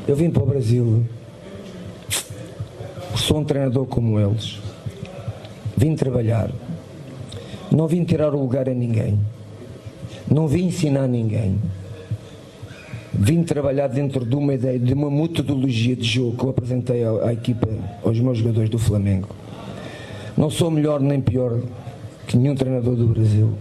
Eu vim para o Brasil, sou um treinador como eles, vim trabalhar, não vim tirar o lugar a ninguém, não vim ensinar ninguém, vim trabalhar dentro de uma ideia, de uma metodologia de jogo que eu apresentei à equipa, aos meus jogadores do Flamengo. Não sou melhor nem pior que nenhum treinador do Brasil.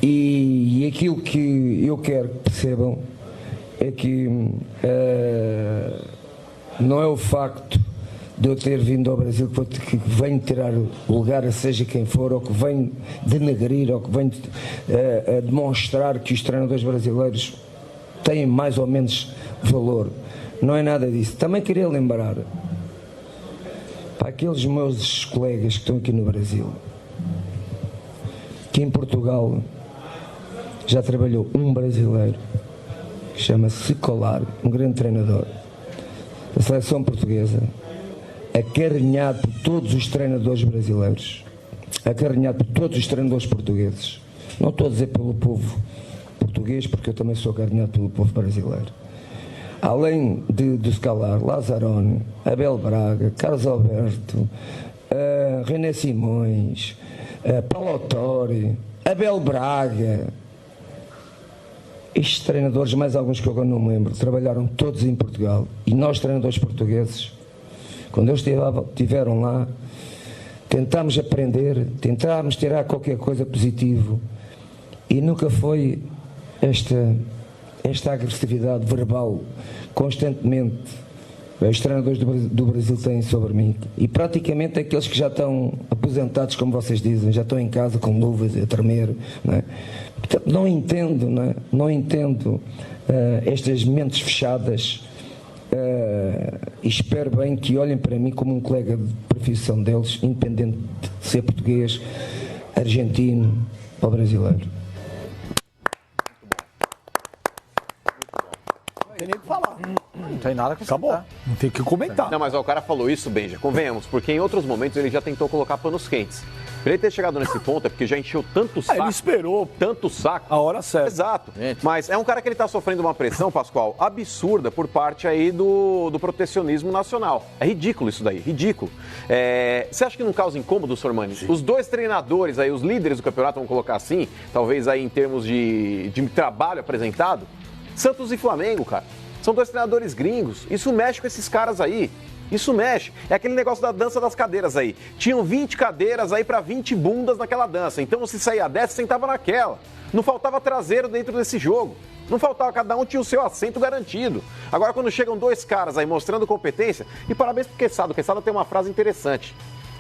E aquilo que eu quero que percebam é que não é o facto de eu ter vindo ao Brasil que venho tirar o lugar a seja quem for, ou que venho denegrir, ou que venho demonstrar que os treinadores brasileiros têm mais ou menos valor. Não é nada disso. Também queria lembrar para aqueles meus colegas que estão aqui no Brasil que em Portugal já trabalhou um brasileiro que chama-se Colar, um grande treinador da seleção portuguesa, acarinhado por todos os treinadores brasileiros, acarinhado por todos os treinadores portugueses. Não estou a dizer pelo povo português, porque eu também sou acarinhado pelo povo brasileiro. Além de Scalar, Lazzaroni, Abel Braga, Carlos Alberto, René Simões, Paulo Autori, Abel Braga, estes treinadores, mais alguns que eu agora não me lembro, trabalharam todos em Portugal. E nós, treinadores portugueses, quando eles estiveram lá, tentámos aprender, tentámos tirar qualquer coisa positivo, e nunca foi esta agressividade verbal constantemente os treinadores do Brasil têm sobre mim, e praticamente aqueles que já estão aposentados, como vocês dizem, já estão em casa com luvas a tremer, não é? Portanto, não entendo, não é? Não entendo estas mentes fechadas, e espero bem que olhem para mim como um colega de profissão deles, independente de ser português, argentino ou brasileiro. Não tem nem o que falar. Não tem nada que acabou. Não tem o que comentar. Não, mas ó, o cara falou isso, Benja, convenhamos, porque em outros momentos ele já tentou colocar panos quentes. Pra ele ter chegado nesse ponto é porque já encheu tanto saco. Ele esperou tanto saco. A hora certa. Exato. Mas é um cara que ele tá sofrendo uma pressão, Pascoal, absurda por parte aí do protecionismo nacional. É ridículo isso daí, ridículo. Você acha que não causa incômodo, Sormani? Sim. Os dois treinadores aí, os líderes do campeonato, vamos colocar assim, talvez aí em termos de trabalho apresentado, Santos e Flamengo, cara. São dois treinadores gringos. Isso mexe com esses caras aí. Isso mexe. É aquele negócio da dança das cadeiras aí. Tinham 20 cadeiras aí para 20 bundas naquela dança. Então, se saía dessa, sentava naquela. Não faltava traseiro dentro desse jogo. Não faltava, cada um tinha o seu assento garantido. Agora, quando chegam dois caras aí mostrando competência, e parabéns pro Quesada. O Quesada tem uma frase interessante.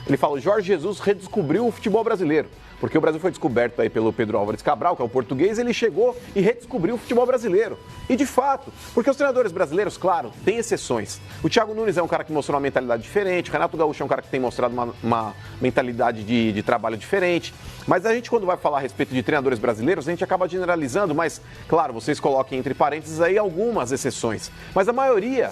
Ele fala: o Jorge Jesus redescobriu o futebol brasileiro. Porque o Brasil foi descoberto aí pelo Pedro Álvares Cabral, que é o português, ele chegou e redescobriu o futebol brasileiro. E de fato, porque os treinadores brasileiros, claro, têm exceções. O Thiago Nunes é um cara que mostrou uma mentalidade diferente, o Renato Gaúcho é um cara que tem mostrado uma mentalidade de trabalho diferente. Mas a gente, quando vai falar a respeito de treinadores brasileiros, a gente acaba generalizando, mas, claro, vocês coloquem entre parênteses aí algumas exceções. Mas a maioria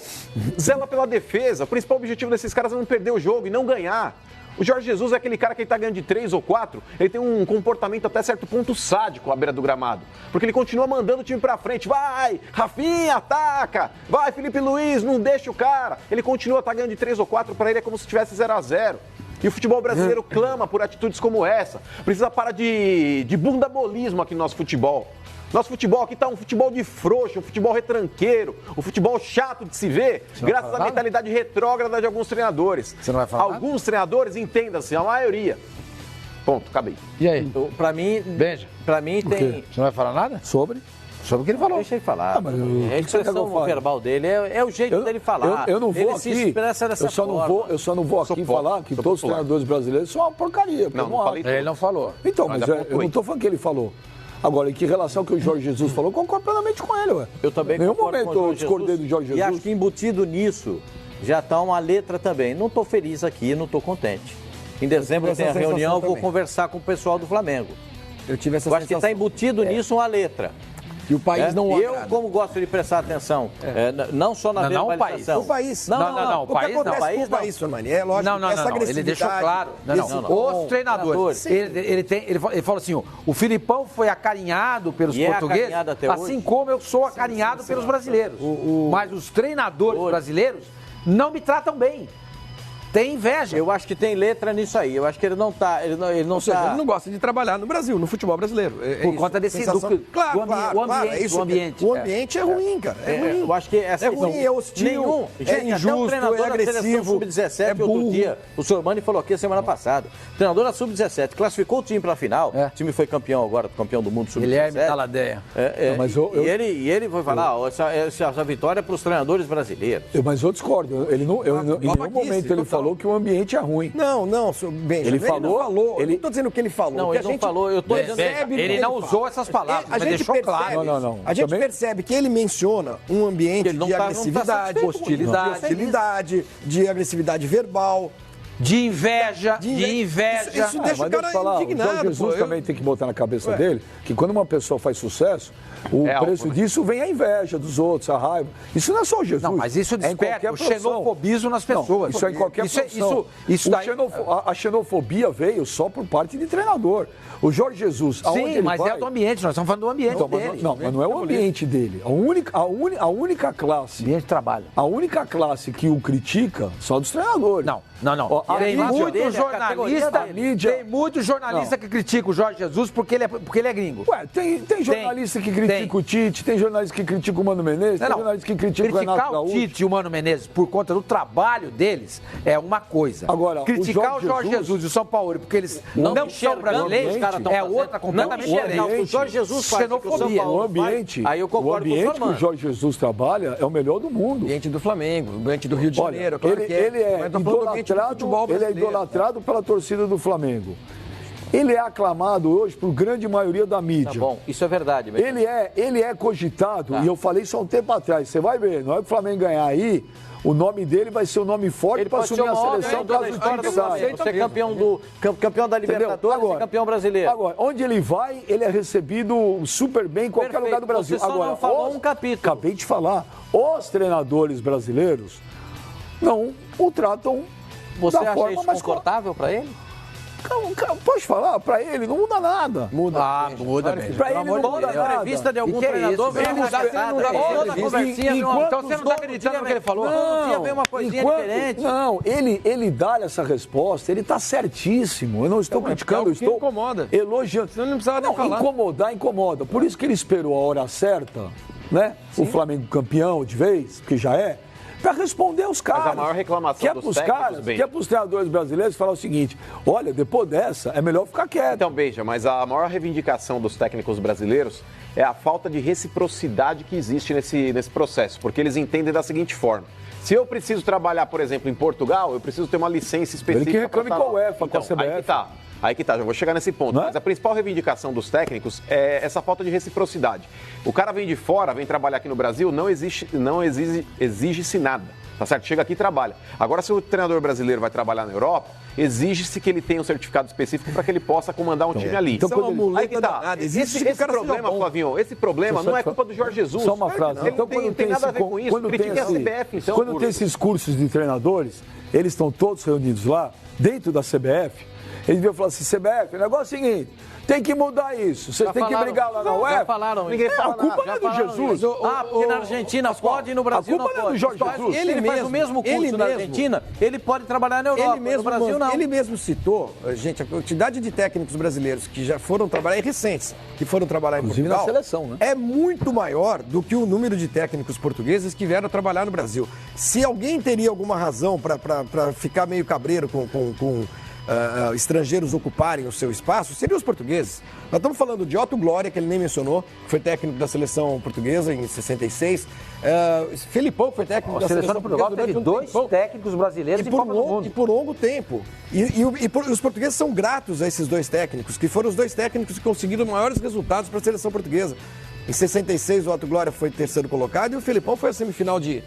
zela pela defesa. O principal objetivo desses caras é não perder o jogo e não ganhar. O Jorge Jesus é aquele cara que ele tá ganhando de 3 ou 4, ele tem um comportamento até certo ponto sádico à beira do gramado. Porque ele continua mandando o time pra frente. Vai, Rafinha, ataca! Vai, Felipe Luiz, não deixa o cara. Ele continua ganhando de 3 ou 4, pra ele é como se tivesse 0-0. E o futebol brasileiro clama por atitudes como essa. Precisa parar de bundabolismo aqui no nosso futebol. Nosso futebol aqui tá um futebol de frouxo, um futebol retranqueiro, um futebol chato de se ver, graças à mentalidade retrógrada de alguns treinadores. Você não vai falar Alguns nada? treinadores, entenda-se, a maioria. Ponto, acabei. E aí? Pra mim, Benja, tem... Você não vai falar nada? Sobre o que ele falou. Deixa ele falar. mas a expressão verbal dele é o jeito dele falar. Eu não vou ele aqui. Se expressa dessa forma. Eu só não vou aqui falar que todos os treinadores brasileiros são uma porcaria. Não falei. Ele não falou. Então, mas eu não estou falando que ele falou. Agora, em que relação ao que o Jorge Jesus falou, eu concordo plenamente com ele, ué. Eu também em nenhum concordo momento com o Jorge eu discordei do Jorge Jesus. E acho que embutido nisso já está uma letra também. Não estou feliz aqui, não estou contente. Em dezembro tem a reunião, vou conversar com o pessoal do Flamengo. Eu tive essa Eu acho que está embutido nisso uma letra. Que o país não Eu, agrada. como gosto de prestar atenção, não só na verbalização. O país. Não, o que acontece com o país, Sormani, é lógico que essa agressividade... Ele deixou claro. Os treinadores. Ele falou assim, o Filipão foi acarinhado pelos portugueses, assim como eu sou acarinhado pelos brasileiros. Mas os treinadores brasileiros não me tratam bem. Tem inveja. Eu acho que tem letra nisso aí. Eu acho que ele não tá. Ele não gosta de trabalhar no Brasil, no futebol brasileiro. Por conta desse o ambiente é ruim, cara. É ruim. Eu acho que é ruim, é hostil, é injusto, é agressivo. Sub-17, é burro. outro dia, o Sormani falou aqui a semana passada. O treinador da Sub-17 classificou o time para a final. O time foi campeão agora, campeão do mundo Sub-17. Guilherme Taladeia. E ele foi falar, essa vitória é para os treinadores brasileiros. Mas eu discordo. Em nenhum momento ele falou que o ambiente é ruim. Não, Benjamin. Ele falou. Eu não estou dizendo o que ele falou. Não, ele não falou. Eu tô dizendo. Ele não usou essas palavras, mas deixou claro. Não. A gente percebe que ele menciona um ambiente de agressividade, hostilidade, de agressividade verbal. De inveja. Isso deixa o cara indignado. O Jorge Jesus também tem que botar na cabeça dele que quando uma pessoa faz sucesso, o preço disso vem a inveja dos outros, a raiva. Isso não é só o Jesus. Não, mas isso desperta o xenofobismo nas pessoas. Isso é em qualquer profissão. A xenofobia veio só por parte de treinador. O Jorge Jesus, sim, mas é do ambiente, nós estamos falando do ambiente dele. Mas não é o ambiente dele. A única classe... Ambiente de trabalho. A única classe que o critica são dos treinadores. Não. Tem muito jornalista que critica o Jorge Jesus porque ele é gringo. Ué, tem jornalista que critica o Tite, tem jornalista que critica o Mano Menezes, tem jornalista que critica o Renato Gaúcho. Criticar o Tite e o Mano Menezes por conta do trabalho deles é uma coisa. Agora, criticar o Jorge Jesus e o São Paulo porque eles não são brasileiros é outra completamente diferente. O Jorge Jesus faz xenofobia. O ambiente, aí eu concordo com o que o Jorge Jesus trabalha é o melhor do mundo. O ambiente do Flamengo, o ambiente do Rio de Janeiro. Ele é idolatrado pela torcida do Flamengo. Ele é aclamado hoje por grande maioria da mídia. Tá bom, isso é verdade. Mesmo. Ele é cogitado, e eu falei isso há um tempo atrás, você vai ver, na hora que o Flamengo ganhar aí, o nome dele vai ser um nome forte para assumir a seleção caso o time saia. Ser campeão da Libertadores e campeão brasileiro. Agora, onde ele vai, ele é recebido super bem em qualquer lugar do Brasil. Você só não falou um capítulo. Acabei de falar. Os treinadores brasileiros não o tratam Você da acha forma isso mais confortável para ele? Pode falar, pra ele não muda nada. Muda mesmo. Pra ele não muda nada. Entrevista de algum treinador, Então você não está acreditando no que ele falou? Não, ver uma coisinha diferente. Não, ele dá essa resposta, ele está certíssimo. Eu não estou criticando, eu estou elogiando. Senão não precisava nem falar. Incomoda. Por isso que ele esperou a hora certa, né? Sim. O Flamengo campeão de vez, que já é, para responder os caras. Mas a maior reclamação dos técnicos, que é para os treinadores brasileiros falar o seguinte: olha, depois dessa, é melhor ficar quieto. Então, Beija, mas a maior reivindicação dos técnicos brasileiros é a falta de reciprocidade que existe nesse processo, porque eles entendem da seguinte forma: se eu preciso trabalhar, por exemplo, em Portugal, eu preciso ter uma licença específica. Ele que reclame com a UEFA, com a CBF. Aí que tá, já vou chegar nesse ponto. Mas a principal reivindicação dos técnicos é essa falta de reciprocidade. O cara vem de fora, vem trabalhar aqui no Brasil, não exige-se nada. Tá certo? Chega aqui e trabalha. Agora, se o treinador brasileiro vai trabalhar na Europa, exige-se que ele tenha um certificado específico para que ele possa comandar um time ali. Então, aí que tá. Esse problema, Flavinho, esse problema não é culpa do Jorge Jesus. Só uma frase. Ele não tem nada a ver com isso. Critique a CBF, então. Quando tem esses cursos de treinadores, eles estão todos reunidos lá, dentro da CBF. Eles deviam falar assim: CBF, o negócio é o seguinte, tem que mudar isso. Vocês têm que brigar lá na UEFA. Já falaram. Ninguém fala nada. A culpa não é do Jesus. Porque na Argentina pode e no Brasil não pode. A culpa não é do Jorge Jesus. Ele faz o mesmo curso na Argentina, ele pode trabalhar na Europa. No Brasil não. Ele mesmo citou, gente, a quantidade de técnicos brasileiros que já foram trabalhar, recentes, que foram trabalhar em Portugal, na seleção, né? É muito maior do que o número de técnicos portugueses que vieram trabalhar no Brasil. Se alguém teria alguma razão para ficar meio cabreiro com estrangeiros ocuparem o seu espaço, seriam os portugueses. Nós estamos falando de Otto Glória, que ele nem mencionou, que foi técnico da seleção portuguesa em 66. Felipão foi técnico da seleção portuguesa durante dois técnicos brasileiros e por longo tempo. E os portugueses são gratos a esses dois técnicos, que foram os dois técnicos que conseguiram maiores resultados para a seleção portuguesa. Em 66, o Otto Glória foi terceiro colocado e o Felipão foi a semifinal de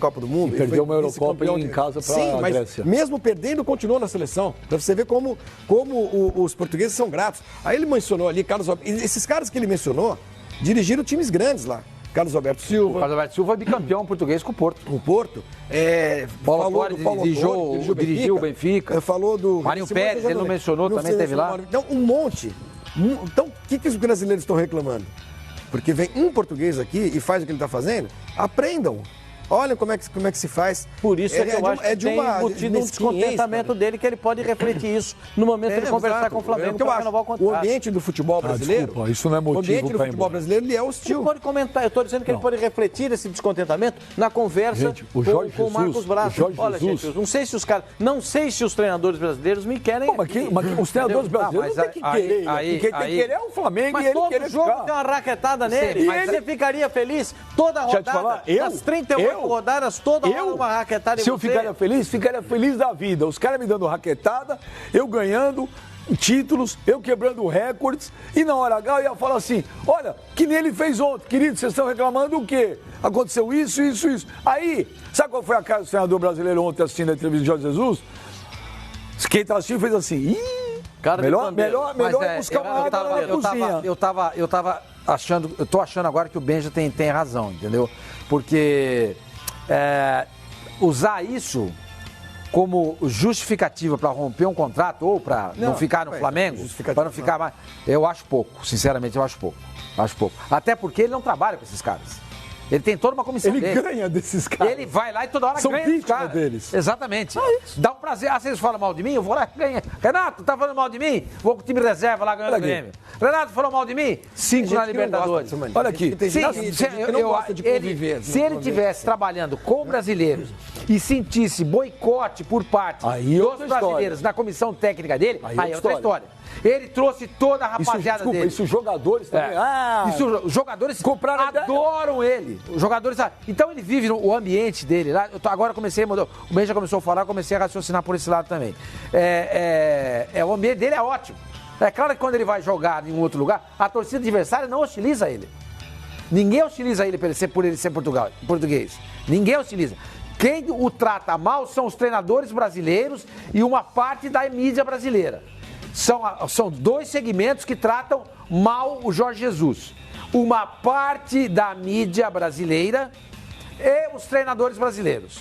Copa do Mundo. E perdeu uma Eurocopa em casa para a Grécia. Mas mesmo perdendo, continuou na seleção. Para você ver como os portugueses são gratos. Aí ele mencionou ali, Carlos Alberto. Esses caras que ele mencionou, dirigiram times grandes lá. Carlos Alberto Silva. O Carlos Alberto Silva é bicampeão português com o Porto. Com o Porto. Paulo Torres dirigiu o Benfica. Falou do... Marinho Pérez, ele não mencionou, também teve lá. Então, um monte. Então, o que os brasileiros estão reclamando? Porque vem um português aqui e faz o que ele está fazendo, aprendam. Olha como é que se faz. Por isso que eu acho que tem embutido um descontentamento dele, que ele pode refletir isso no momento de conversar com o Flamengo para renovar o contrato. O ambiente do futebol brasileiro... Desculpa, isso não é motivo. O ambiente do futebol brasileiro, ele é hostil. Ele pode comentar, eu estou dizendo que ele pode refletir esse descontentamento na conversa com o Marcos Braz. Olha, gente, não sei se os treinadores brasileiros me querem. Mas os treinadores brasileiros não tem que querer. Quem tem que querer é o Flamengo e ele querer ficar. Mas todo jogo tem uma raquetada nele. E ele ficaria feliz toda a rodada, nas 38 rodadas, toda hora uma raquetada. Se eu ficaria feliz da vida. Os caras me dando raquetada, eu ganhando títulos, eu quebrando recordes, e na hora H eu ia falar assim, olha, que nem ele fez ontem, querido, vocês estão reclamando do quê? Aconteceu isso. Aí, sabe qual foi a cara do treinador brasileiro ontem assistindo a entrevista de Jorge Jesus? Quem tá assistindo fez assim, melhor buscar uma água na cozinha. Eu tô achando agora que o Benja tem razão, entendeu? Porque usar isso como justificativa para romper um contrato ou para não ficar no Flamengo, para não ficar mais, eu acho pouco, sinceramente eu acho pouco. Até porque ele não trabalha com esses caras. Ele tem toda uma comissão dele. Ele ganha desses caras. Ele vai lá e toda hora ganha desses caras. Deles. Exatamente. Dá um prazer. Vocês falam mal de mim? Eu vou lá e ganho. Renato, tá falando mal de mim? Vou com o time reserva lá ganhando o Grêmio. Renato falou mal de mim? 5 na Libertadores. Olha aqui. Se ele estivesse trabalhando com brasileiros e sentisse boicote por parte dos brasileiros na comissão técnica dele, aí é outra história. Ele trouxe toda a rapaziada dele. Isso os jogadores também. Os jogadores adoram ele. Os jogadores. Então ele vive o ambiente dele lá. Agora comecei a mudar. O Ben já começou a falar, eu comecei a raciocinar por esse lado também. O ambiente dele é ótimo. É claro que quando ele vai jogar em um outro lugar, a torcida adversária não hostiliza ele. Ninguém hostiliza ele por ele ser português. Ninguém hostiliza. Quem o trata mal são os treinadores brasileiros e uma parte da mídia brasileira. São dois segmentos que tratam mal o Jorge Jesus. Uma parte da mídia brasileira e os treinadores brasileiros.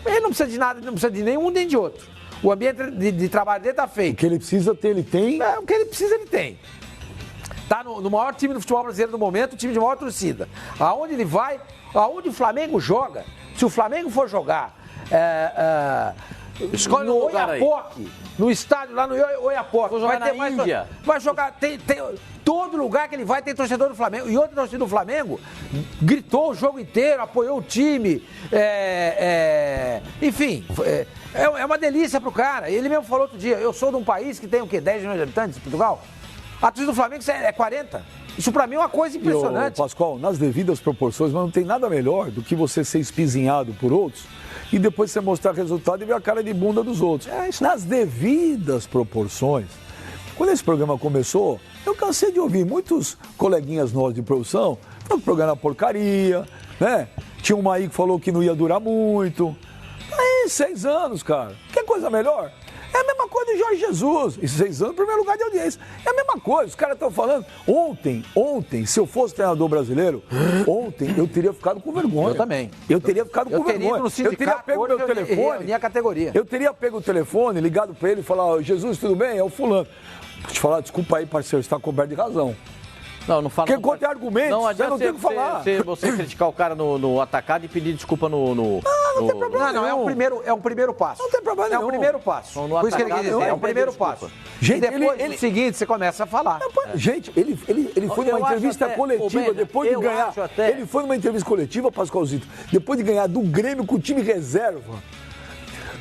Ele não precisa de nada, não precisa de nenhum nem de outro. O ambiente de trabalho dele está feito. O que ele precisa ter, ele tem. O que ele precisa, ele tem. Está no maior time do futebol brasileiro no momento, o time de maior torcida. Aonde ele vai, aonde o Flamengo joga, se o Flamengo for jogar escolhe no Oiapoque, no estádio lá no Oiapoque, vai ter mais. Índia. Vai jogar. Tem todo lugar que ele vai tem torcedor do Flamengo. E outra torcida do Flamengo gritou o jogo inteiro, apoiou o time. Enfim, é uma delícia pro cara. Ele mesmo falou outro dia: eu sou de um país que tem o quê? 10 milhões de habitantes, Portugal? A torcida do Flamengo é 40. Isso pra mim é uma coisa impressionante. Pascoal, nas devidas proporções, mas não tem nada melhor do que você ser espizinhado por outros e depois você mostrar resultado e ver a cara de bunda dos outros. Nas devidas proporções. Quando esse programa começou, eu cansei de ouvir muitos coleguinhas nossos de produção falando que o programa era porcaria, né? Tinha uma aí que falou que não ia durar muito. Aí, 6 anos, cara. Quer coisa melhor? É a mesma coisa de Jorge Jesus. E 6 anos, primeiro lugar de audiência. É a mesma coisa. Os caras estão falando. Ontem, se eu fosse treinador brasileiro, ontem eu teria ficado com vergonha. Eu também. Eu teria ficado com vergonha. Eu teria pego meu telefone. Minha categoria. Eu teria pego o telefone, ligado pra ele e falar: Jesus, tudo bem? É o fulano. Vou te falar, desculpa aí, parceiro, você está coberto de razão. Não fala. Porque contra argumentos, você não tem o que falar. Você criticar o cara no atacado e pedir desculpa no... Não tem problema. Não, é um primeiro passo. Não tem problema nenhum. É um primeiro passo. Por isso que ele quer dizer, é um primeiro passo. Gente, e depois, no seguinte, você começa a falar. Gente, ele foi numa entrevista coletiva, depois de ganhar. Ele foi numa entrevista coletiva, Pascoalzito, depois de ganhar do Grêmio com o time reserva.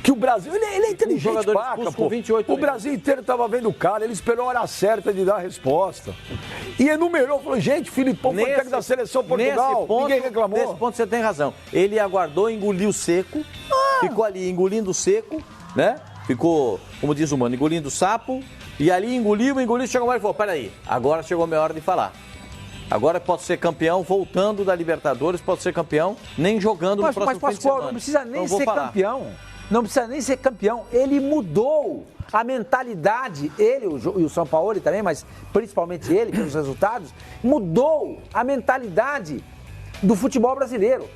Que o Brasil, ele é inteligente, paca, pô. O Brasil inteiro estava vendo o cara, ele esperou a hora certa de dar a resposta. E enumerou, falou: gente, Filipão foi técnico da seleção Portugal, ninguém reclamou. Nesse ponto você tem razão. Ele aguardou, engoliu seco, ficou ali engolindo seco, né? Ficou, como diz o mano, engolindo sapo, e ali engoliu, chegou mais e falou: peraí, agora chegou a minha hora de falar. Agora pode ser campeão, voltando da Libertadores, pode ser campeão, nem jogando no próximo fim de semana. Não precisa nem ser campeão. Não precisa nem ser campeão. Ele mudou A mentalidade, ele e o São Paulo também, mas principalmente ele, pelos resultados, mudou a mentalidade do futebol brasileiro.